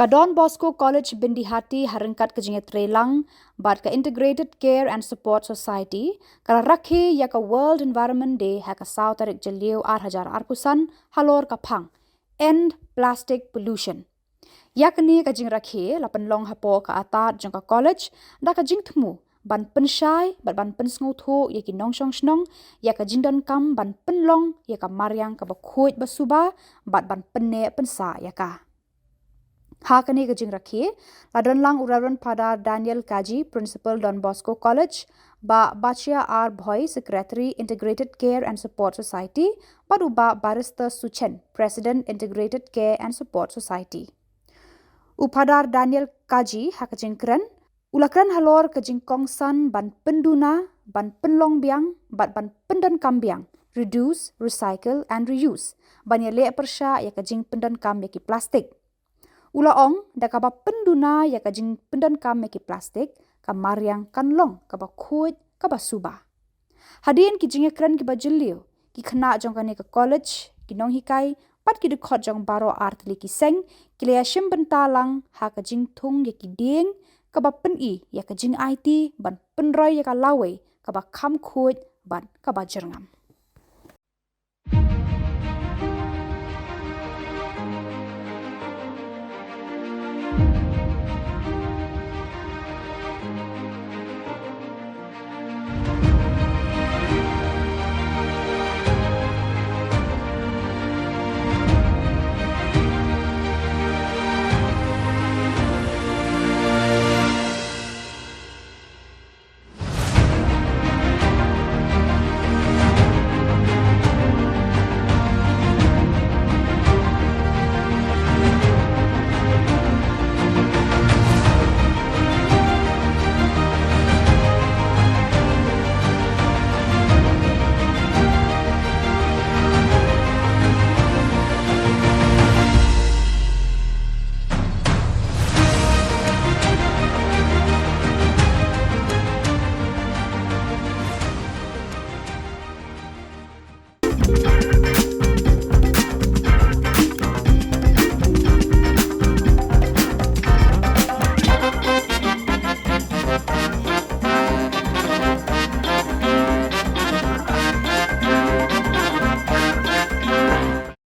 Ka Donbosco College Byndihati harengkat kejingat relang bat ka Integrated Care and Support Society ka Rakhe ya ka World Environment Day ha ka South Tarik Jeliu Hajar Arpusan halor ka phang End Plastic Pollution. Yakni ka jing Rakhe lapan long hapo ka atat jang ka college da ka jing thmu ban pensyai bat ban pensngau tho ya ki nong shong snong ya ka jingdan kam ban penlong ya ka maryang ka ba khoj basuba bat ban penne pensa ya ka. Hakani ka jing Rakhe ladon lang uraran pada Daniel Kaji Principal Donbosco College ba Bachia R Bhoy Secretary Integrated Care and Support Society baru ba Barrister Suchen President Integrated Care and Support Society. Upadar Daniel Kaji hakajing kren ulakran halor kajing kongsan ban penduna ban penlong biang bat ban pendan kambiang reduce, recycle and reuse ban ya le persya ya kajing pendan kam ya ki plastik. Ula ong da kaba penduna ya kajing pendan kam ya ki plastik ka maryang kan long kaba khoj kaba suba. Hadin ki jinge kren ki ba jeliu ki khna jong kane ka college ki nong hikai pat ki dekhot jong baro artli ki seng ki le shim bentalang ha kajing thung ya ki ding kaba pen I ya kajing IT ban penroy ya ka lawe kaba kham khoj ban kaba jerngam.